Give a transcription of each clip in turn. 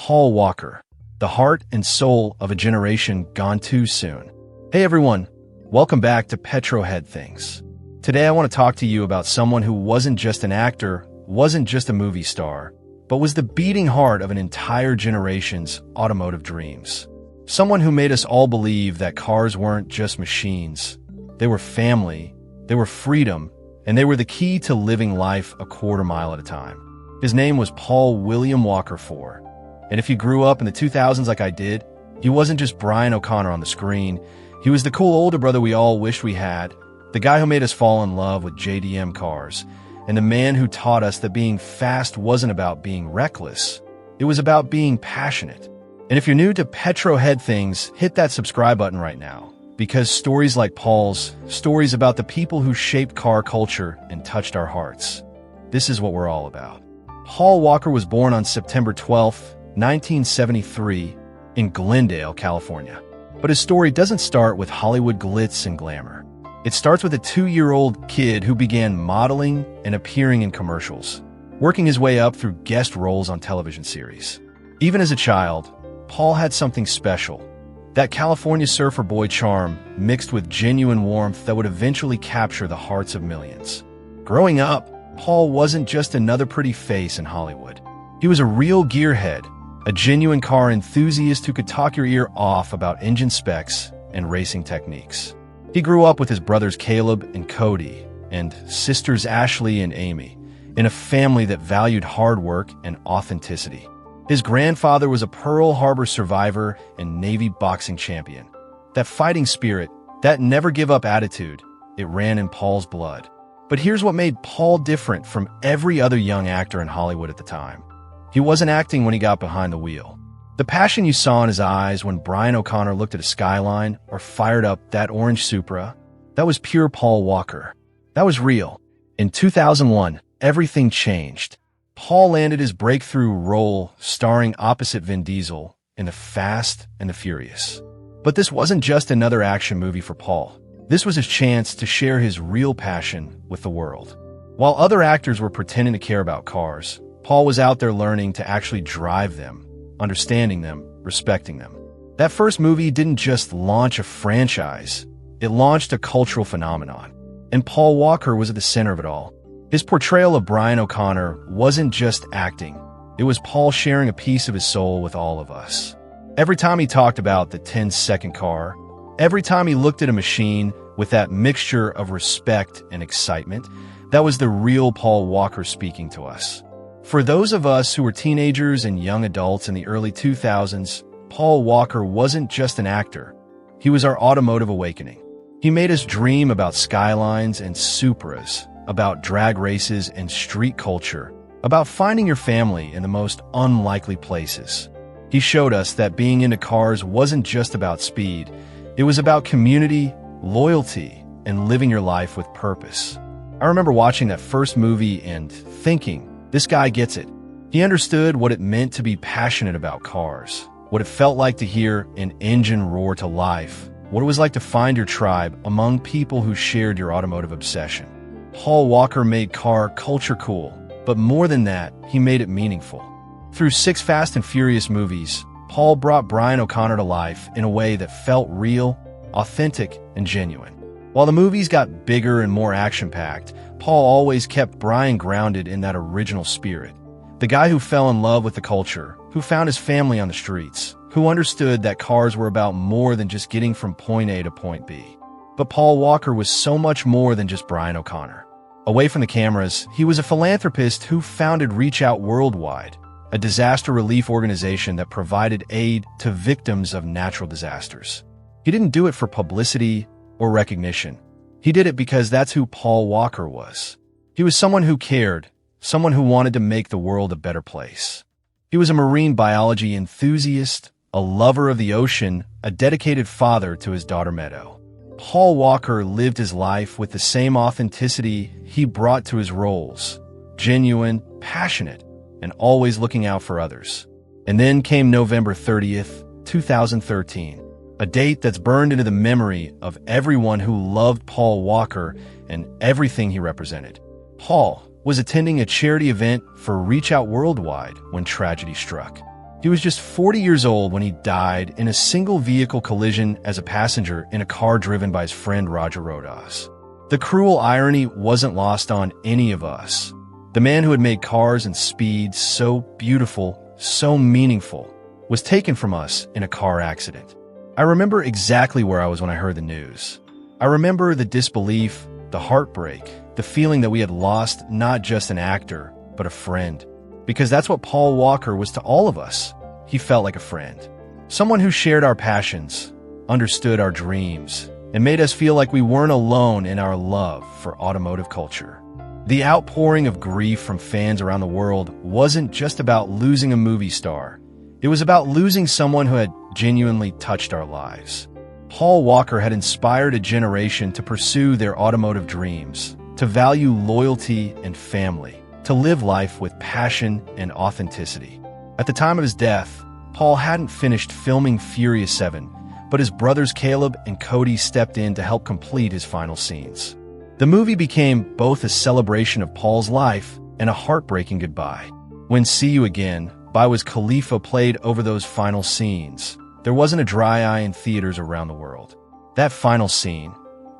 Paul Walker, the heart and soul of a generation gone too soon. Hey everyone, welcome back to Petro Head Things. Today I want to talk to you about someone who wasn't just an actor, wasn't just a movie star, but was the beating heart of an entire generation's automotive dreams. Someone who made us all believe that cars weren't just machines. They were family, they were freedom, and they were the key to living life a quarter mile at a time. His name was Paul William Walker IV. And if you grew up in the 2000s like I did, he wasn't just Brian O'Connor on the screen. He was the cool older brother we all wished we had, the guy who made us fall in love with JDM cars, and the man who taught us that being fast wasn't about being reckless. It was about being passionate. And if you're new to Petro Head Things, hit that subscribe button right now, because stories like Paul's, stories about the people who shaped car culture and touched our hearts, this is what we're all about. Paul Walker was born on September 12, 1973, in Glendale, California. But his story doesn't start with Hollywood glitz and glamour. It starts with a 2-year-old kid who began modeling and appearing in commercials, working his way up through guest roles on television series. Even as a child, Paul had something special, that California surfer boy charm mixed with genuine warmth that would eventually capture the hearts of millions. Growing up, Paul wasn't just another pretty face in Hollywood. He was a real gearhead, a genuine car enthusiast who could talk your ear off about engine specs and racing techniques. He grew up with his brothers Caleb and Cody, and sisters Ashley and Amy, in a family that valued hard work and authenticity. His grandfather was a Pearl Harbor survivor and Navy boxing champion. That fighting spirit, that never-give-up attitude, it ran in Paul's blood. But here's what made Paul different from every other young actor in Hollywood at the time. He wasn't acting when he got behind the wheel. The passion you saw in his eyes when Brian O'Connor looked at a Skyline or fired up that orange Supra, that was pure Paul Walker. That was real. In 2001, everything changed. Paul landed his breakthrough role starring opposite Vin Diesel in The Fast and the Furious. But this wasn't just another action movie for Paul. This was his chance to share his real passion with the world. While other actors were pretending to care about cars, Paul was out there learning to actually drive them, understanding them, respecting them. That first movie didn't just launch a franchise, it launched a cultural phenomenon. And Paul Walker was at the center of it all. His portrayal of Brian O'Connor wasn't just acting, it was Paul sharing a piece of his soul with all of us. Every time he talked about the 10-second car, every time he looked at a machine with that mixture of respect and excitement, that was the real Paul Walker speaking to us. For those of us who were teenagers and young adults in the early 2000s, Paul Walker wasn't just an actor. He was our automotive awakening. He made us dream about Skylines and Supras, about drag races and street culture, about finding your family in the most unlikely places. He showed us that being into cars wasn't just about speed. It was about community, loyalty, and living your life with purpose. I remember watching that first movie and thinking, this guy gets it. He understood what it meant to be passionate about cars, what it felt like to hear an engine roar to life, what it was like to find your tribe among people who shared your automotive obsession. Paul Walker made car culture cool, but more than that, he made it meaningful. Through 6 Fast and Furious movies, Paul brought Brian O'Connor to life in a way that felt real, authentic, and genuine. While the movies got bigger and more action-packed, Paul always kept Brian grounded in that original spirit. The guy who fell in love with the culture, who found his family on the streets, who understood that cars were about more than just getting from point A to point B. But Paul Walker was so much more than just Brian O'Connor. Away from the cameras, he was a philanthropist who founded Reach Out Worldwide, a disaster relief organization that provided aid to victims of natural disasters. He didn't do it for publicity or recognition. He did it because that's who Paul Walker was. He was someone who cared, someone who wanted to make the world a better place. He was a marine biology enthusiast, a lover of the ocean, a dedicated father to his daughter Meadow. Paul Walker lived his life with the same authenticity he brought to his roles, genuine, passionate, and always looking out for others. And then came November 30th, 2013, a date that's burned into the memory of everyone who loved Paul Walker and everything he represented. Paul was attending a charity event for Reach Out Worldwide when tragedy struck. He was just 40 years old when he died in a single-vehicle collision as a passenger in a car driven by his friend Roger Rodas. The cruel irony wasn't lost on any of us. The man who had made cars and speed so beautiful, so meaningful, was taken from us in a car accident. I remember exactly where I was when I heard the news. I remember the disbelief, the heartbreak, the feeling that we had lost not just an actor, but a friend. Because that's what Paul Walker was to all of us. He felt like a friend. Someone who shared our passions, understood our dreams, and made us feel like we weren't alone in our love for automotive culture. The outpouring of grief from fans around the world wasn't just about losing a movie star. It was about losing someone who had genuinely touched our lives. Paul Walker had inspired a generation to pursue their automotive dreams, to value loyalty and family, to live life with passion and authenticity. At the time of his death, Paul hadn't finished filming Furious 7, but his brothers Caleb and Cody stepped in to help complete his final scenes. The movie became both a celebration of Paul's life and a heartbreaking goodbye. When See You Again by Wiz Khalifa played over those final scenes, there wasn't a dry eye in theaters around the world. That final scene,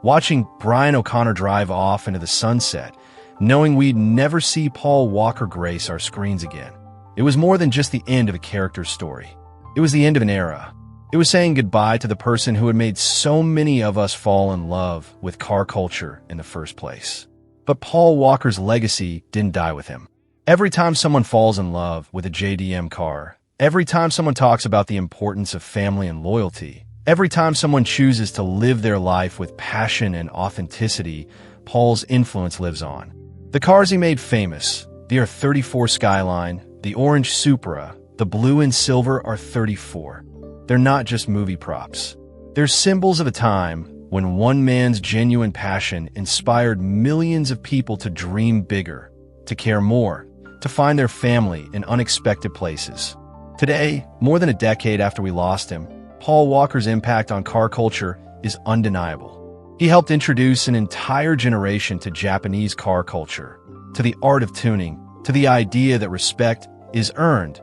watching Brian O'Connor drive off into the sunset, knowing we'd never see Paul Walker grace our screens again. It was more than just the end of a character's story. It was the end of an era. It was saying goodbye to the person who had made so many of us fall in love with car culture in the first place. But Paul Walker's legacy didn't die with him. Every time someone falls in love with a JDM car, every time someone talks about the importance of family and loyalty, every time someone chooses to live their life with passion and authenticity, Paul's influence lives on. The cars he made famous, the R34 Skyline, the orange Supra, the blue and silver R34. They're not just movie props. They're symbols of a time when one man's genuine passion inspired millions of people to dream bigger, to care more, to find their family in unexpected places. Today, more than a decade after we lost him, Paul Walker's impact on car culture is undeniable. He helped introduce an entire generation to Japanese car culture, to the art of tuning, to the idea that respect is earned,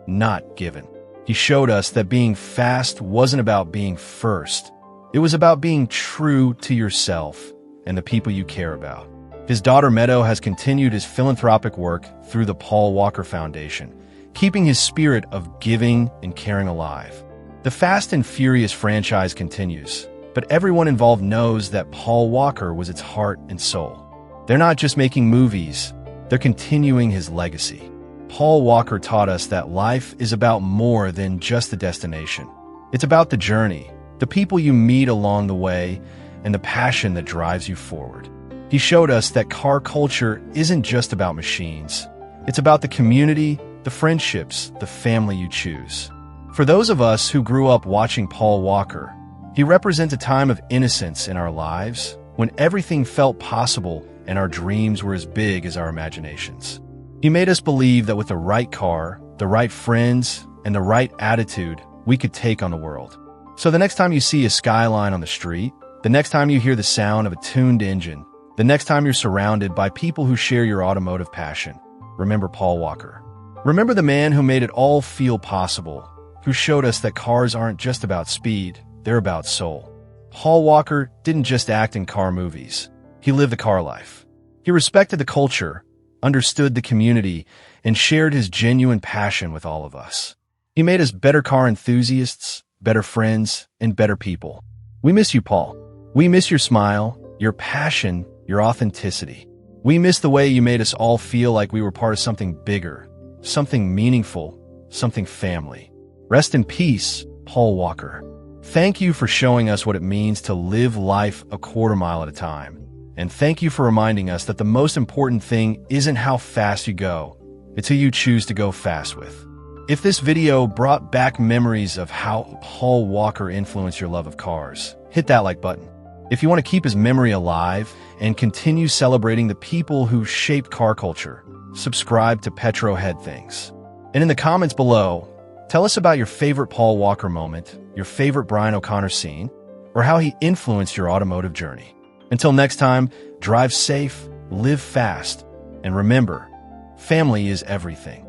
not given. He showed us that being fast wasn't about being first. It was about being true to yourself and the people you care about. His daughter Meadow has continued his philanthropic work through the Paul Walker Foundation, keeping his spirit of giving and caring alive. The Fast and Furious franchise continues, but everyone involved knows that Paul Walker was its heart and soul. They're not just making movies, they're continuing his legacy. Paul Walker taught us that life is about more than just the destination. It's about the journey, the people you meet along the way, and the passion that drives you forward. He showed us that car culture isn't just about machines. It's about the community, the friendships, the family you choose. For those of us who grew up watching Paul Walker, he represents a time of innocence in our lives when everything felt possible and our dreams were as big as our imaginations. He made us believe that with the right car, the right friends, and the right attitude, we could take on the world. So the next time you see a Skyline on the street, the next time you hear the sound of a tuned engine, the next time you're surrounded by people who share your automotive passion, remember Paul Walker. Remember the man who made it all feel possible, who showed us that cars aren't just about speed, they're about soul. Paul Walker didn't just act in car movies. He lived the car life. He respected the culture, understood the community, and shared his genuine passion with all of us. He made us better car enthusiasts, better friends, and better people. We miss you, Paul. We miss your smile, your passion, your authenticity. We miss the way you made us all feel like we were part of something bigger, something meaningful, something family. Rest in peace, Paul Walker. Thank you for showing us what it means to live life a quarter mile at a time. And thank you for reminding us that the most important thing isn't how fast you go, it's who you choose to go fast with. If this video brought back memories of how Paul Walker influenced your love of cars, hit that like button. If you want to keep his memory alive and continue celebrating the people who shaped car culture, subscribe to Petro Head Things. And in the comments below, tell us about your favorite Paul Walker moment, your favorite Brian O'Connor scene, or how he influenced your automotive journey. Until next time, drive safe, live fast, and remember, family is everything.